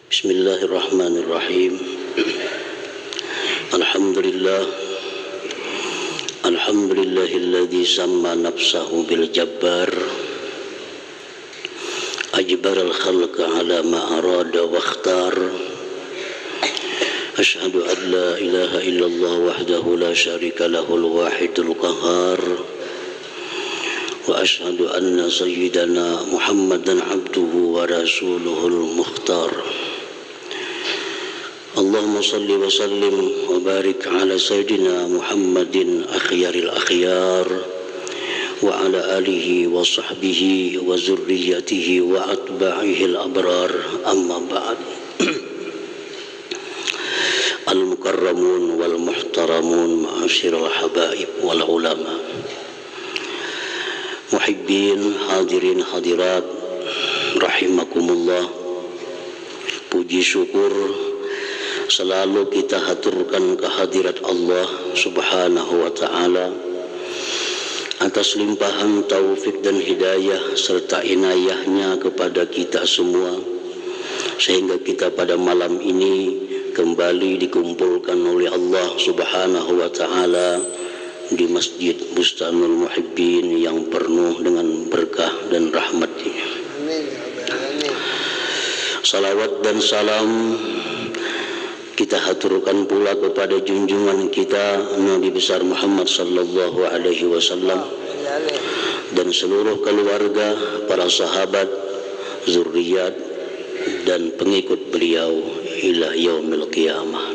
Bismillahirrahmanirrahim. Alhamdulillahilladzi samma nafsahu bil jabbar ajbaral khalqa ala ma arada wa ikhtar. Asyhadu an la ilaha illallah wahdahu la syarika lahul wahidul qahhar wa asyhadu anna sayyidana Muhammadan abduhu wa rasuluhul mukhtar. Allahumma salli wa sallim wa barik ala sayyidina Muhammadin akhyaril akhyar wa ala alihi wa sahbihi wa zurriyatihi wa atba'ihil abrar, amma ba'd. Al-mukarramun wal muhtaramun ma'asyiral habaib wal ulama, muhibbin hadirin hadirat rahimakumullah. Puji syukur selalu kita haturkan kehadirat Allah Subhanahu wa ta'ala atas limpahan taufik dan hidayah serta inayahnya kepada kita semua, sehingga kita pada malam ini kembali dikumpulkan oleh Allah Subhanahu wa ta'ala di Masjid Bustanul Muhibbin yang penuh dengan berkah dan rahmat-Nya. Salawat dan salam kita haturkan pula kepada junjungan kita Nabi besar Muhammad sallallahu alaihi wasallam dan seluruh keluarga, para sahabat, zuriat dan pengikut beliau ila yaumil qiyamah.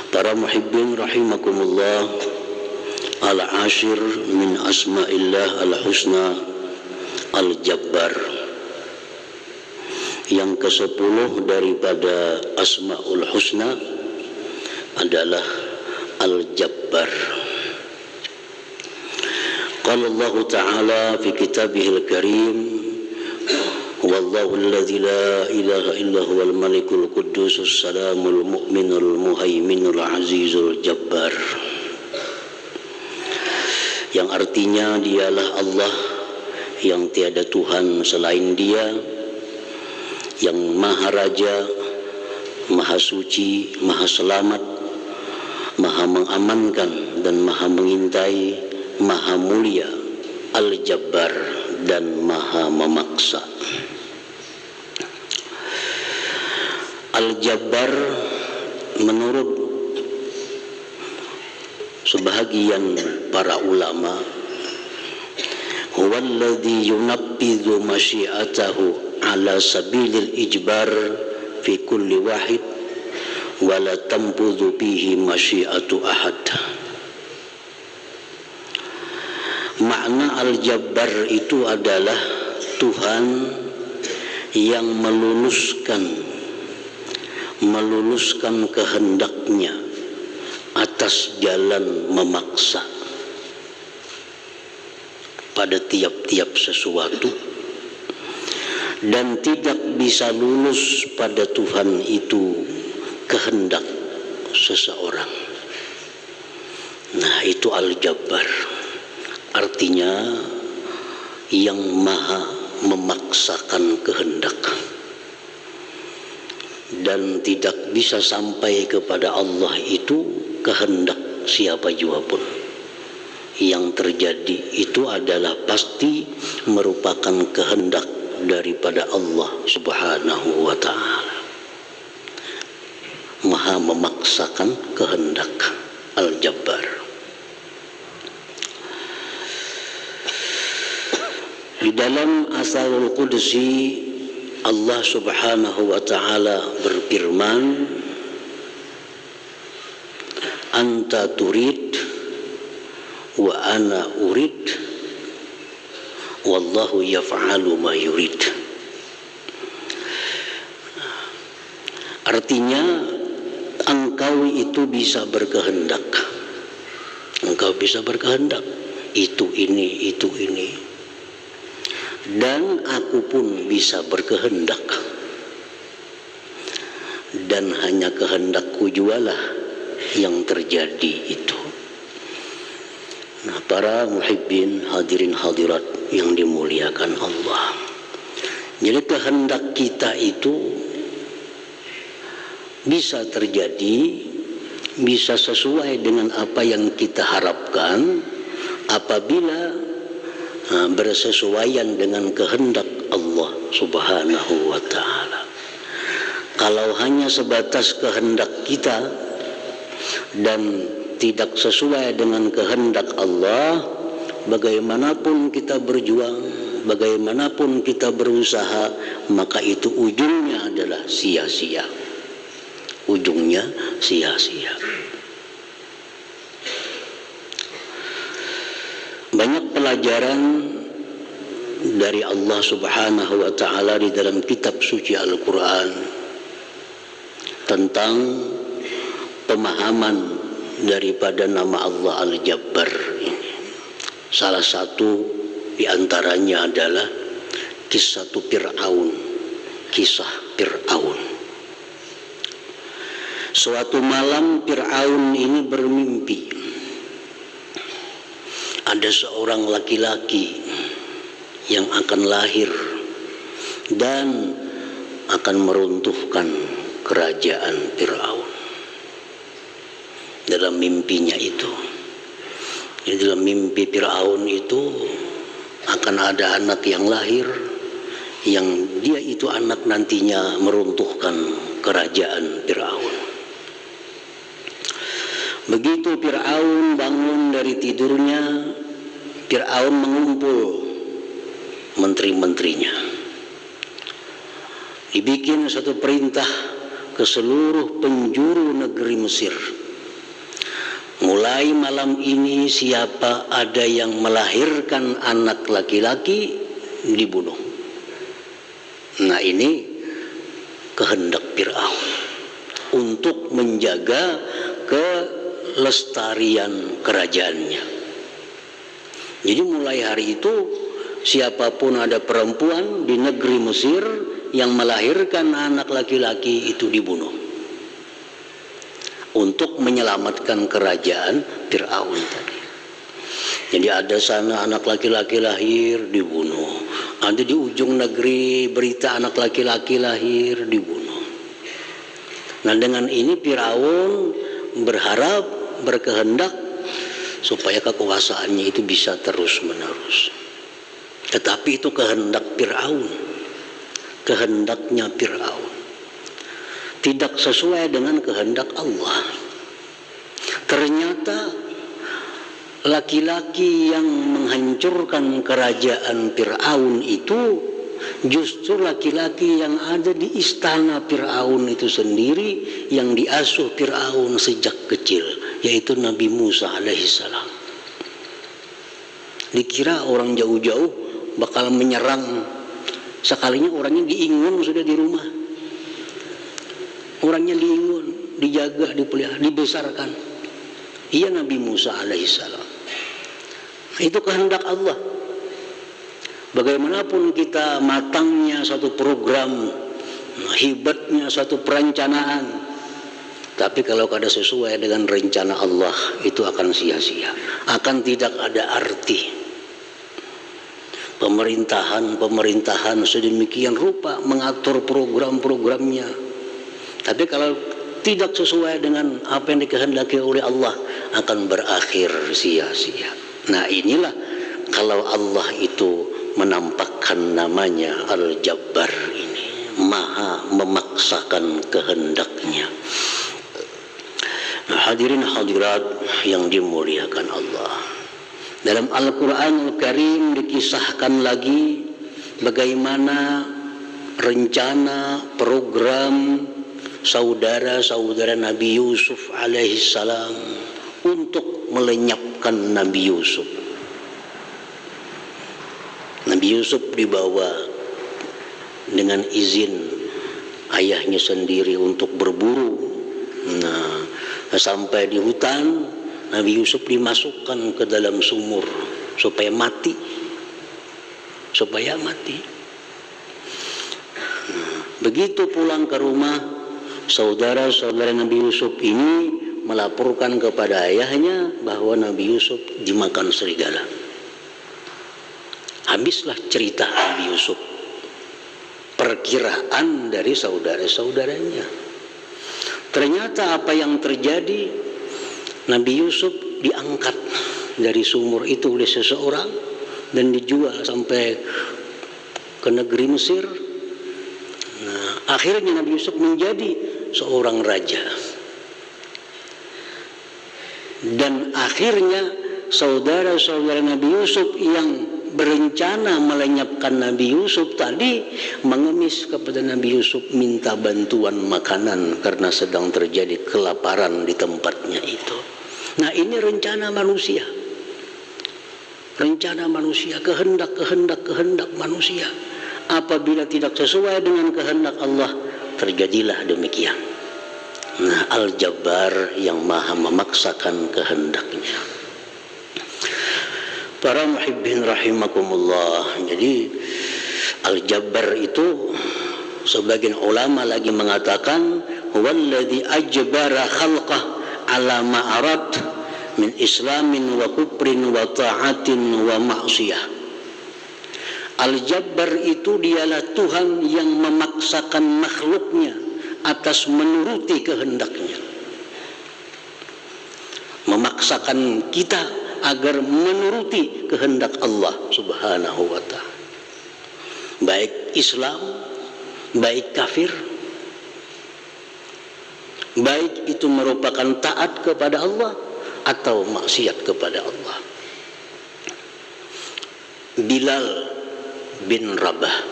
Para muhibbin rahimakumullah, al-ashir min asma'illah al-husna al-jabbar. Yang ke-10 daripada Asmaul Husna adalah Al-Jabbar. Qala Allah Ta'ala fi kitabihil karim, wallahu alladzi la ilaha illa huwal malikul quddusus salamul mu'minul muhaiminul azizul jabbar. Yang artinya dialah Allah yang tiada Tuhan selain Dia, yang maha raja, maha suci, maha selamat, maha mengamankan dan maha mengintai, maha mulia, al-jabbar dan maha memaksa. Al-jabbar menurut sebahagian para ulama, huwallazi yunaffidhu masyiatahu ala sabilil ijbar fi kulli wahid wa la tanfudhu bihi masyiatu ahad. Makna al-jabbar itu adalah Tuhan yang meluluskan kehendaknya atas jalan memaksa pada tiap-tiap sesuatu, dan tidak bisa lulus pada Tuhan itu kehendak seseorang. Nah, itu Al-Jabbar, artinya yang maha memaksakan kehendak, dan tidak bisa sampai kepada Allah itu kehendak siapa jua pun. Yang terjadi itu adalah pasti merupakan kehendak daripada Allah Subhanahu wa ta'ala. Maha memaksakan kehendak, Al-Jabbar. Di dalam Asarul Qudsi, Allah Subhanahu wa ta'ala berfirman, anta turid wa ana urid wallahu yaf'alu ma yurid. Artinya engkau itu bisa berkehendak, engkau bisa berkehendak itu ini, dan aku pun bisa berkehendak, dan hanya kehendakku jualah yang terjadi itu. Nah, para muhibbin hadirin hadirat yang dimuliakan Allah, Jadi kehendak kita itu bisa terjadi, bisa sesuai dengan apa yang kita harapkan apabila bersesuaian dengan kehendak Allah Subhanahu wa ta'ala. Kalau hanya sebatas kehendak kita dan tidak sesuai dengan kehendak Allah, bagaimanapun kita berjuang, bagaimanapun kita berusaha, maka itu ujungnya adalah sia-sia. Ujungnya sia-sia. Banyak pelajaran dari Allah Subhanahu wa ta'ala di dalam kitab suci Al-Quran tentang pemahaman daripada nama Allah Al-Jabbar ini. Salah satu di antaranya adalah kisah Fir'aun. Kisah Fir'aun. Suatu malam Fir'aun ini bermimpi. Ada seorang laki-laki yang akan lahir dan akan meruntuhkan kerajaan Fir'aun. Dalam mimpinya itu. Jadi dalam mimpi Fir'aun itu akan ada anak yang lahir, yang dia itu anak nantinya meruntuhkan kerajaan Fir'aun. Begitu Fir'aun bangun dari tidurnya, Fir'aun mengumpul menteri-menterinya. Dibikin satu perintah ke seluruh penjuru negeri Mesir. Mulai malam ini siapa ada yang melahirkan anak laki-laki dibunuh. Nah, ini kehendak Fir'aun untuk menjaga kelestarian kerajaannya. Jadi mulai hari itu siapapun ada perempuan di negeri Mesir yang melahirkan anak laki-laki itu dibunuh untuk menyelamatkan kerajaan Fir'aun tadi. Jadi ada sana anak laki-laki lahir dibunuh, ada di ujung negeri berita anak laki-laki lahir dibunuh. Nah, dengan ini Fir'aun berharap, berkehendak supaya kekuasaannya itu bisa terus-menerus. Tetapi itu kehendak Fir'aun, kehendaknya Fir'aun, tidak sesuai dengan kehendak Allah. Ternyata laki-laki yang menghancurkan kerajaan Fir'aun itu justru laki-laki yang ada di istana Fir'aun itu sendiri, yang diasuh Fir'aun sejak kecil, yaitu Nabi Musa alaihissalam. Dikira orang jauh-jauh bakal menyerang, sekalinya orangnya diingun sudah di rumah. Orangnya diingun, dijaga, dipelihara, dibesarkan. Iya Nabi Musa alaihissalam. Itu kehendak Allah. Bagaimanapun kita matangnya satu program, hebatnya satu perencanaan, tapi kalau kada sesuai dengan rencana Allah, itu akan sia-sia, akan tidak ada arti. Pemerintahan sedemikian rupa mengatur program-programnya, tapi kalau tidak sesuai dengan apa yang dikehendaki oleh Allah, akan berakhir sia-sia. Nah, inilah kalau Allah itu menampakkan namanya Al-Jabbar ini, maha memaksakan kehendaknya. Nah, hadirin hadirat yang dimuliakan Allah, dalam Al-Quran Al-Karim dikisahkan lagi bagaimana rencana program saudara-saudara Nabi Yusuf alaihissalam untuk melenyapkan Nabi Yusuf. Nabi Yusuf dibawa dengan izin ayahnya sendiri untuk berburu. Nah, sampai di hutan, Nabi Yusuf dimasukkan ke dalam sumur supaya mati. Nah, begitu pulang ke rumah, saudara-saudara Nabi Yusuf ini melaporkan kepada ayahnya bahwa Nabi Yusuf dimakan serigala. Habislah cerita Nabi Yusuf. perkiraan dari saudara-saudaranya. Ternyata apa yang terjadi, Nabi Yusuf diangkat dari sumur itu oleh seseorang dan dijual sampai ke negeri Mesir. Nah, akhirnya Nabi Yusuf menjadi seorang raja. Dan akhirnya saudara-saudara Nabi Yusuf yang berencana melenyapkan Nabi Yusuf tadi mengemis kepada Nabi Yusuf, minta bantuan makanan karena sedang terjadi kelaparan di tempatnya itu. Nah, ini rencana manusia. Rencana manusia, kehendak manusia. Apabila tidak sesuai dengan kehendak Allah, terjadilah demikian. Nah, Al-Jabbar yang maha memaksakan kehendaknya. Para muhibbin rahimakumullah. Jadi Al-Jabbar itu sebagian ulama lagi mengatakan huwallazi ajbara khalqah ala ma arad min islamin wa kufrin wa ta'atin wa ma'siyah. Al-Jabbar itu dialah Tuhan yang memaksakan makhluknya atas menuruti kehendaknya, memaksakan kita agar menuruti kehendak Allah Subhanahu wa ta'ala, baik Islam, baik kafir, baik itu merupakan taat kepada Allah atau maksiat kepada Allah. Bilal bin Rabah,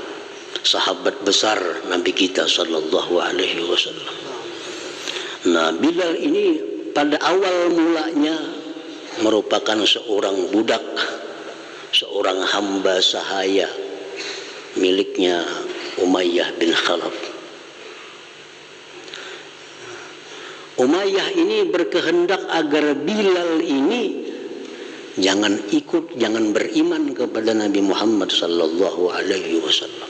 sahabat besar Nabi kita sallallahu alaihi wasallam. Nah, Bilal ini pada awal mulanya merupakan seorang budak, seorang hamba sahaya miliknya Umayyah bin Khalaf. Umayyah ini berkehendak agar Bilal ini jangan beriman kepada Nabi Muhammad sallallahu alaihi wasallam.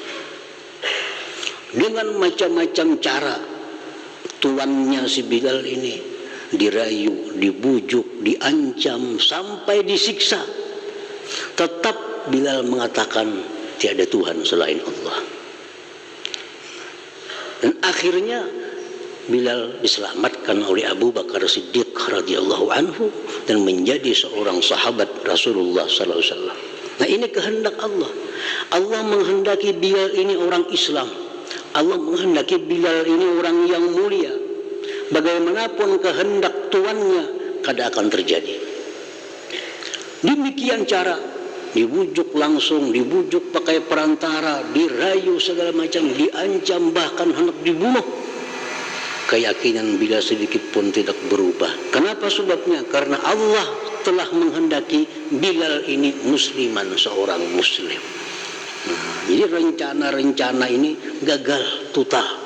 Dengan macam-macam cara tuannya si Bilal ini dirayu, dibujuk, diancam sampai disiksa. Tetap Bilal mengatakan tiada Tuhan selain Allah. Dan akhirnya Bilal diselamatkan oleh Abu Bakar Siddiq radhiyallahu anhu dan menjadi seorang sahabat Rasulullah sallallahu alaihi wasallam. Nah, ini kehendak Allah. Allah menghendaki Bilal ini orang Islam. Allah menghendaki Bilal ini orang yang mulia. Bagaimanapun kehendak tuannya, kada akan terjadi. Demikian cara dibujuk langsung, dibujuk pakai perantara, dirayu segala macam, diancam, bahkan hendak dibunuh. Keyakinan Bilal sedikit pun tidak berubah. Kenapa sebabnya? Karena Allah telah menghendaki Bilal ini musliman, seorang muslim. Nah, jadi rencana-rencana ini gagal total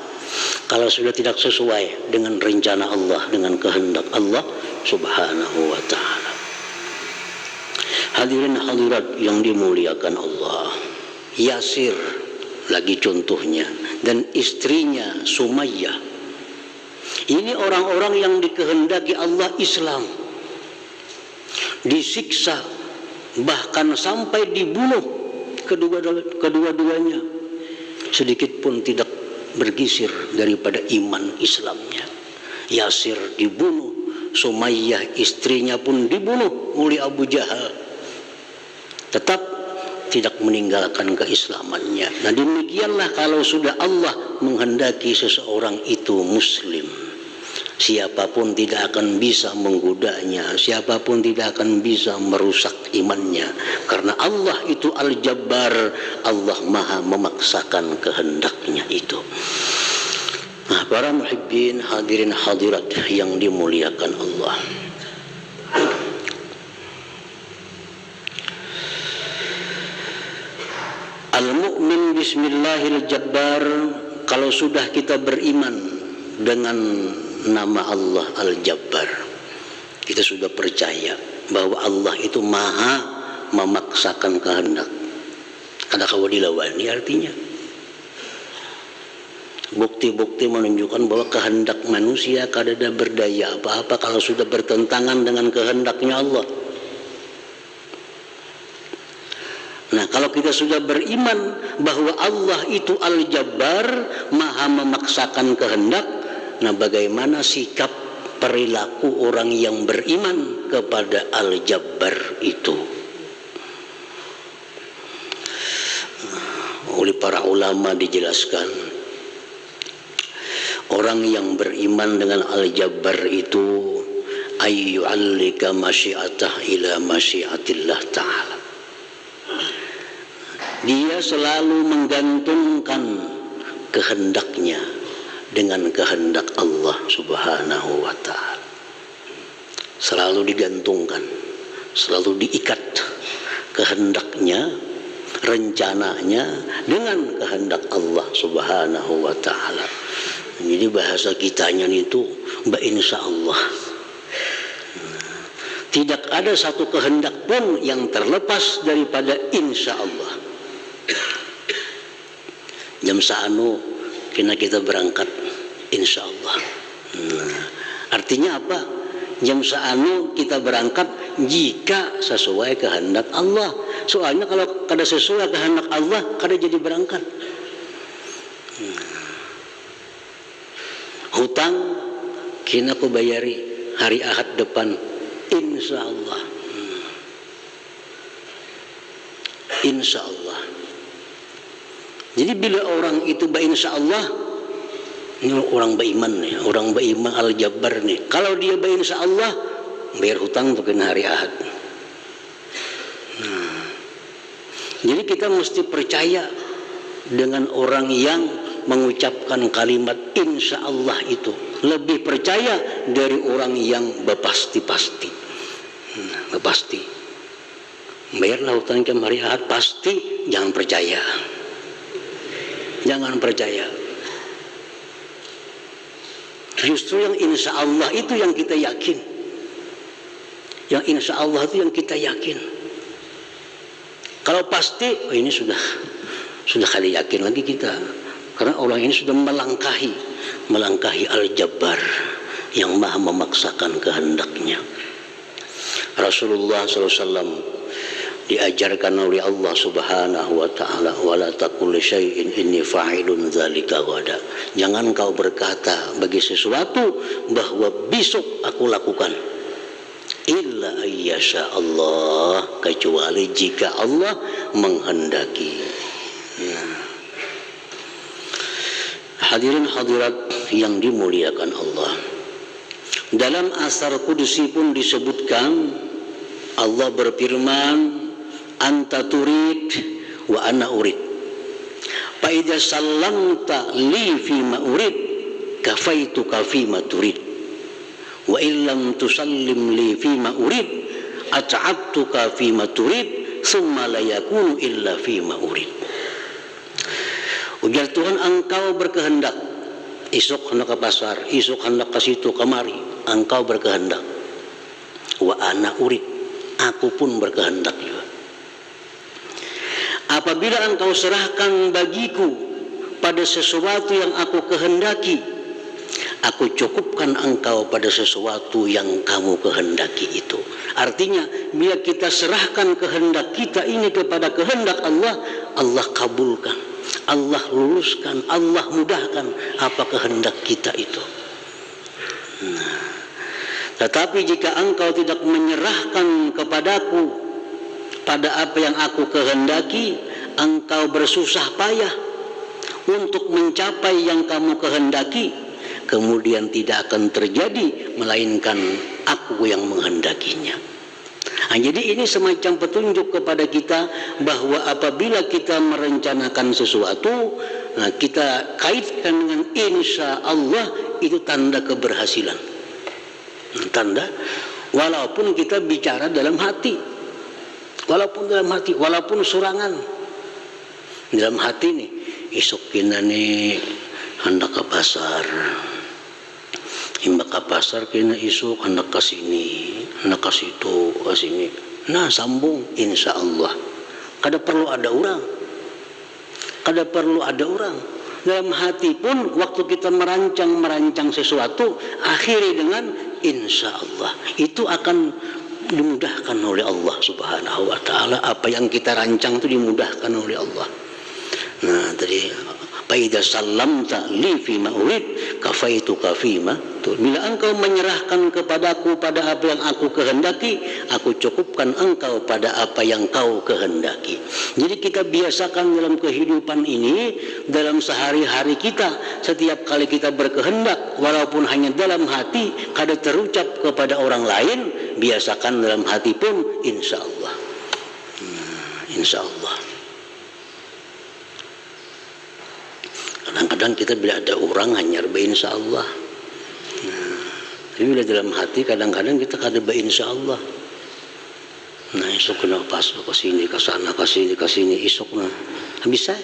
kalau sudah tidak sesuai dengan rencana Allah, dengan kehendak Allah Subhanahu wa ta'ala. Hadirin hadirat yang dimuliakan Allah, Yasir lagi contohnya, dan istrinya Sumayyah. Ini orang-orang yang dikehendaki Allah Islam, disiksa, bahkan sampai dibunuh kedua-duanya, sedikit pun tidak bergisir daripada iman Islamnya. Yasir dibunuh, Sumayyah istrinya pun dibunuh oleh Abu Jahal, tetap tidak meninggalkan keislamannya. Nah, demikianlah kalau sudah Allah menghendaki seseorang itu muslim, siapapun tidak akan bisa menggodanya, siapapun tidak akan bisa merusak imannya, karena Allah itu Al-Jabbar, Allah maha memaksakan kehendaknya itu. Nah, para muhibbin hadirin hadirat yang dimuliakan Allah, Al-mu'min bismillahil-jabbar, kalau sudah kita beriman dengan nama Allah Al-Jabbar, kita sudah percaya bahwa Allah itu maha memaksakan kehendak. Kada kawa dilawani artinya. Bukti-bukti menunjukkan bahwa kehendak manusia kada ada berdaya apa-apa kalau sudah bertentangan dengan kehendaknya Allah. Nah, Kalau kita sudah beriman bahwa Allah itu Al-Jabbar, maha memaksakan kehendak, nah bagaimana sikap perilaku orang yang beriman kepada Al-Jabbar itu? Oleh para ulama dijelaskan, orang yang beriman dengan Al-Jabbar itu ayyu'allika masyiatah ila masyiatillah ta'ala. Dia selalu menggantungkan kehendaknya dengan kehendak Allah Subhanahu wa ta'ala. Selalu digantungkan, selalu diikat kehendaknya, rencananya dengan kehendak Allah Subhanahu wa ta'ala. Jadi bahasa kitanya itu insya Allah. Tidak ada satu kehendak pun yang terlepas daripada insya Allah. Jam saanu kena kita berangkat insya Allah. Artinya apa? Jam saanu kita berangkat jika sesuai kehendak Allah. Soalnya kalau kada sesuai kehendak Allah, kada jadi berangkat. Hutang kena ku bayari hari Ahad depan insya Allah. Insya Allah. Jadi bila orang itu insya Allah, ini orang beriman nih, orang beriman Al-Jabbar nih. Kalau dia insya Allah, bayar hutang untuk hari Ahad. Jadi kita mesti percaya dengan orang yang mengucapkan kalimat insya Allah itu. Lebih percaya dari orang yang berpasti-pasti. Berpasti. Bayarlah hutang ke hari Ahad, pasti jangan percaya. Jangan percaya. Justru yang insya Allah itu yang kita yakin. Yang insya Allah itu yang kita yakin. Kalau pasti, oh ini sudah kali yakin lagi kita. Karena orang ini sudah melangkahi Al-Jabbar yang maha memaksakan kehendaknya. Rasulullah SAW diajarkan oleh Allah Subhanahu wa ta'ala, wala taqul li syai'in inni fa'ilun dzalika ghada. Jangan kau berkata bagi sesuatu bahwa besok aku lakukan, illa ayyasha Allah, kecuali jika Allah menghendaki. Hadirin hadirat yang dimuliakan Allah, dalam asar kudusi pun disebutkan Allah berfirman, anta turid wa ana urid, fa idza sallamta li fi ma urid kafaituka fi ma turid, wa illam tusallim li fi ma urid at'abtuka fi ma turid summa la yakunu illa fi ma urid. Ujar Tuhan, engkau berkehendak esok hendak ke pasar, esok hendak ke situ kemari, engkau berkehendak, wa ana urid, aku pun berkehendak juga. Apabila engkau serahkan bagiku pada sesuatu yang aku kehendaki, aku cukupkan engkau pada sesuatu yang kamu kehendaki itu. Artinya bila kita serahkan kehendak kita ini kepada kehendak Allah, Allah kabulkan, Allah luluskan, Allah mudahkan apa kehendak kita itu. Tetapi jika engkau tidak menyerahkan kepadaku pada apa yang aku kehendaki, engkau bersusah payah untuk mencapai yang kamu kehendaki, kemudian tidak akan terjadi melainkan aku yang menghendakinya. Jadi ini semacam petunjuk kepada kita bahwa apabila kita merencanakan sesuatu, kita kaitkan dengan insya Allah, itu tanda keberhasilan. Tanda, walaupun kita bicara dalam hati. Walaupun surangan dalam hati nih, esok kita nih hendak ke pasar, imbak ke pasar kita esok hendak ke sini, hendak ke situ, ke sini. Nah sambung insya Allah. Kada perlu ada orang. Dalam hati pun waktu kita merancang sesuatu, akhiri dengan insya Allah. Itu akan dimudahkan oleh Allah Subhanahu wa taala. Apa yang kita rancang itu dimudahkan oleh Allah. Nah, tadi faida sallamta li fi ma urid kafaituka fi ma. Bila engkau menyerahkan kepadaku pada apa yang aku kehendaki, aku cukupkan engkau pada apa yang kau kehendaki. Jadi kita biasakan dalam kehidupan ini, dalam sehari-hari kita, setiap kali kita berkehendak, walaupun hanya dalam hati, kadang terucap kepada orang lain, biasakan dalam hati pun, insya Allah. Insya Allah. Kadang-kadang kita bila ada orang hanya insya Allah. Tapi bila dalam hati kadang-kadang kita kada insya Allah. Nah, esok kena pas ke sini, ke sana, ke sini, esok nah bisa.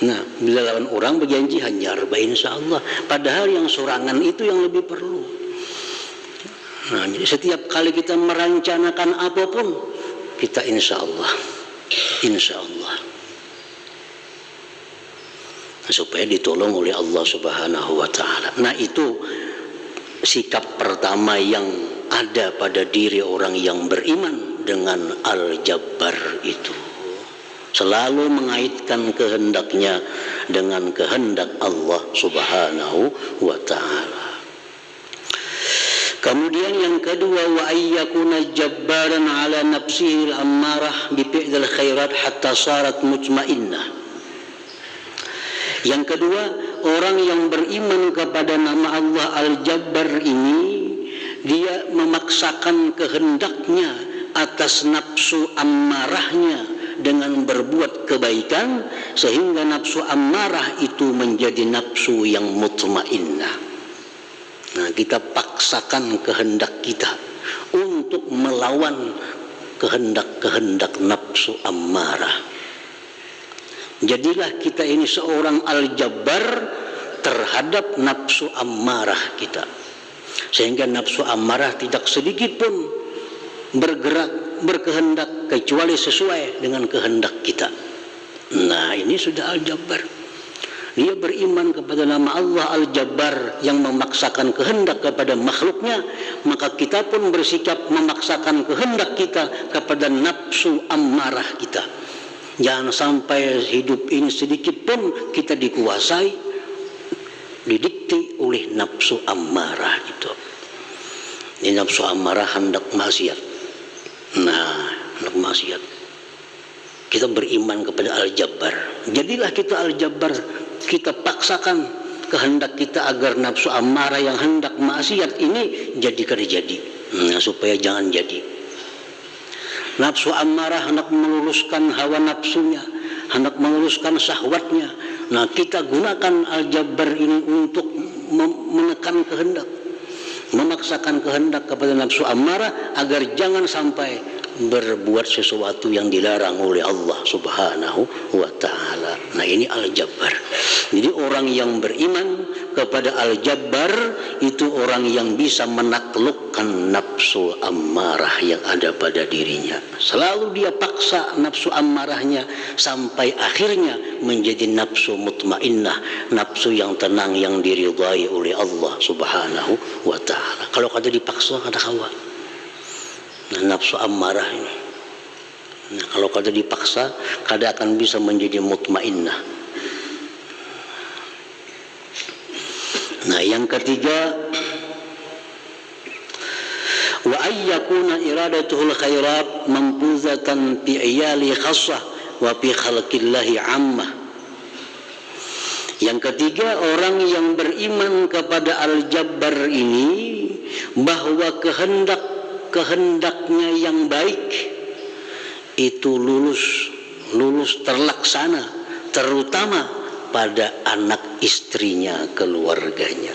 Nah, bila lawan orang berjanji hanya insya Allah, padahal yang sorangan itu yang lebih perlu. Nah, jadi setiap kali kita merencanakan apapun, kita insya Allah, insya Allah. Supaya ditolong oleh Allah Subhanahu wa taala. Nah, itu sikap pertama yang ada pada diri orang yang beriman dengan Al-Jabbar itu. Selalu mengaitkan kehendaknya dengan kehendak Allah Subhanahu wa taala. Kemudian yang kedua, wa ayyakuna jabbaran ala nafsihi al-ammarah bi fi'lil khairat hatta sarat mutmainnah. Yang kedua, orang yang beriman kepada nama Allah Al-Jabbar ini, dia memaksakan kehendaknya atas nafsu ammarahnya dengan berbuat kebaikan, sehingga nafsu ammarah itu menjadi nafsu yang mutmainnah. Nah, kita paksakan kehendak kita untuk melawan kehendak-kehendak nafsu ammarah. Jadilah kita ini seorang Al-Jabbar terhadap nafsu ammarah kita, sehingga nafsu ammarah tidak sedikit pun bergerak, berkehendak kecuali sesuai dengan kehendak kita. Nah, ini sudah Al-Jabbar. Dia beriman kepada nama Allah Al-Jabbar yang memaksakan kehendak kepada makhluknya, maka kita pun bersikap memaksakan kehendak kita kepada nafsu ammarah kita. Jangan sampai hidup ini sedikit pun kita dikuasai, didikte oleh nafsu ammarah itu. Ini nafsu ammarah hendak maksiat. Nah, hendak maksiat. Kita beriman kepada Al-Jabbar. Jadilah kita Al-Jabbar. Kita paksakan kehendak kita agar nafsu ammarah yang hendak maksiat ini jadi kada jadi. Nah, supaya jangan jadi. Nafsu ammarah hendak meluruskan hawa nafsunya, hendak meluruskan syahwatnya. Nah, kita gunakan Al-Jabbar ini untuk menekan kehendak, memaksakan kehendak kepada nafsu ammarah agar jangan sampai berbuat sesuatu yang dilarang oleh Allah Subhanahu wa taala. Nah, ini Al-Jabbar. Jadi orang yang beriman kepada Al-Jabbar itu orang yang bisa menaklukkan nafsu ammarah yang ada pada dirinya. Selalu dia paksa nafsu ammarahnya sampai akhirnya menjadi nafsu mutmainnah, nafsu yang tenang yang diridhai oleh Allah Subhanahu wa taala. Kalau kada dipaksa kada kawa. Nah, nafsu ammarah ini. Nah, kalau kada dipaksa, kada akan bisa menjadi mutmainnah. Nah, yang ketiga, wa ayyakuna iradatuhul khairat manfuzatan fi iyali khassah wa fi khalqillahi ammah. Yang ketiga, orang yang beriman kepada Al-Jabbar ini bahwa kehendaknya yang baik itu lulus terlaksana, terutama pada anak istrinya, keluarganya.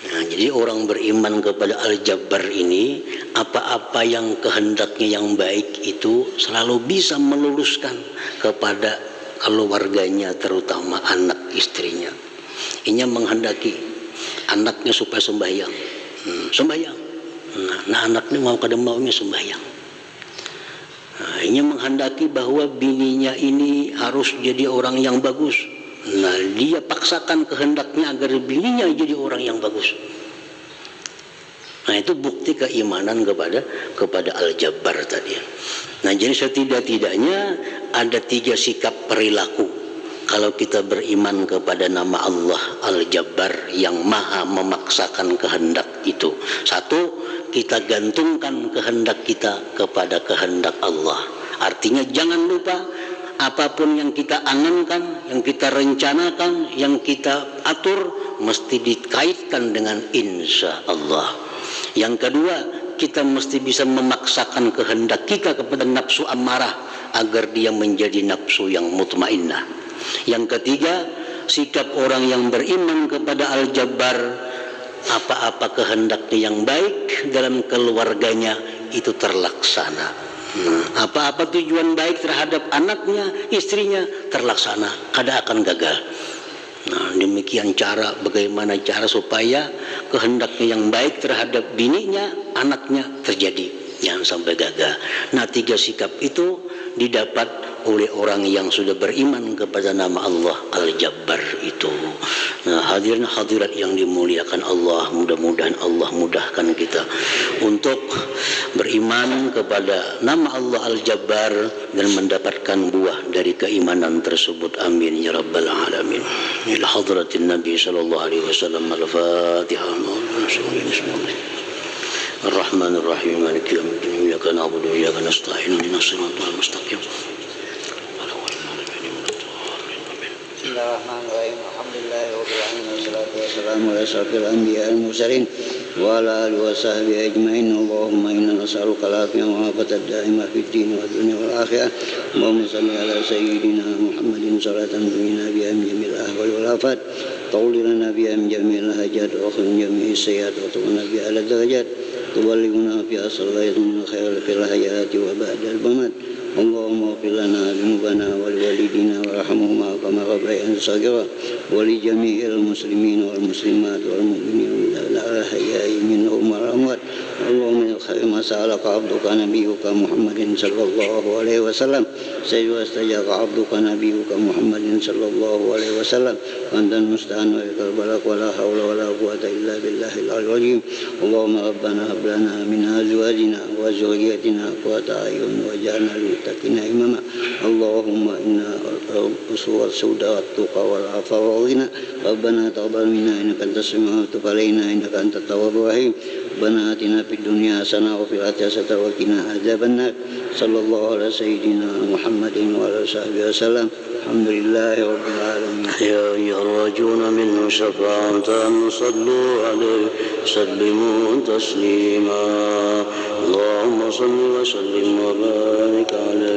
Nah, jadi orang beriman kepada Al-Jabbar ini, apa-apa yang kehendaknya yang baik itu selalu bisa meluluskan kepada keluarganya, terutama anak istrinya. Ini menghendaki anaknya supaya sembahyang. Sembahyang. Nah, anaknya mau kada maunya sembahyang. Nah, ini menghendaki bahwa bininya ini harus jadi orang yang bagus. Nah, dia paksakan kehendaknya agar bininya jadi orang yang bagus. Nah, itu bukti keimanan kepada Al-Jabbar tadi. Nah, jadi setidak-tidaknya ada 3 sikap perilaku kalau kita beriman kepada nama Allah Al-Jabbar yang maha memaksakan kehendak itu. 1, kita gantungkan kehendak kita kepada kehendak Allah. Artinya jangan lupa apapun yang kita angankan, yang kita rencanakan, yang kita atur mesti dikaitkan dengan insya Allah. Yang kedua, kita mesti bisa memaksakan kehendak kita kepada nafsu amarah agar dia menjadi nafsu yang mutmainnah. Yang ketiga, sikap orang yang beriman kepada Al-Jabbar, apa-apa kehendaknya yang baik dalam keluarganya itu terlaksana. Apa-apa tujuan baik terhadap anaknya, istrinya terlaksana, kada akan gagal. Nah, demikian bagaimana cara supaya kehendaknya yang baik terhadap bininya, anaknya terjadi, jangan sampai gagal. Nah, 3 sikap itu didapat oleh orang yang sudah beriman kepada nama Allah Al-Jabbar itu. Nah, hadirin hadirat yang dimuliakan Allah, mudah-mudahan Allah mudahkan kita untuk beriman kepada nama Allah Al-Jabbar dan mendapatkan buah dari keimanan tersebut. Amin ya rabbal alamin. Ila hadratin Nabi sallallahu alaihi wasallam. Al-Fatihah. Ar-Rahman Ar-Rahim. Maliki yaumiddin. Iyyaka na'budu wa iyyaka nasta'in. Ihdinas siratal mustaqim. Bismillahirrahmanirrahim. Alhamdulillahirabbil alamin. Wassalatu wassalamu ala asyrafil anbiya'il mursalin wa ala alihi wa sahbihi ajmain. Allahumma inna nas'aluka al-afiyah wa al-afiyata ad-da'imah fid din wad dunya wal akhirah. Allahumma shalli ala sayyidina Muhammadin salatan tunjina biha min jamil ahwal wal afat, tawli lana biha min jamil hajat wa khil jami'i sayyi'at wa tubna biha ala darajat, tuballighuna fi asal min khairil hayati wa ba'dal mamat. Allahumma ighfir lana dzunubana wa liwalidina warhamhuma kama rabbayana shaghira wa li jami'il muslimin wal muslimat wal mu'minin wal ahya'i minhum wal amwat. Allahumma ya khair ma sa'alaka 'abduka nabiyyuka Muhammadin sallallahu alaihi wasallam sayyidu astajaka 'abduka nabiyyuka Muhammadin sallallahu alaihi wasallam antal musta'an wa ilal balagh wa la hawla wa la quwwata illa billahil aliyyil azim. Allahumma rabbana hab lana min azwajina wa dhurriyyatina qurrata a'yun waj'alna muttaqina imama. Allahumma inna usul suda tuqa wal afa wa ghina. Rabbana taqabbal minna innaka antas samiul tub alaina innaka antat tawwabur rahim. Rabbana atina fid dunya hasanah wa fil akhirati hasanah wa qina adzabannar. Sallallahu ala sayyidina Muhammadin wa ala sahbihi wasallam. Alhamdulillahi rabbil alamin. Ya ayyuhar-rajuna min syafa'atan sallu alaihi sallimu taslima. Allahumma salli wa sallim wa barik ala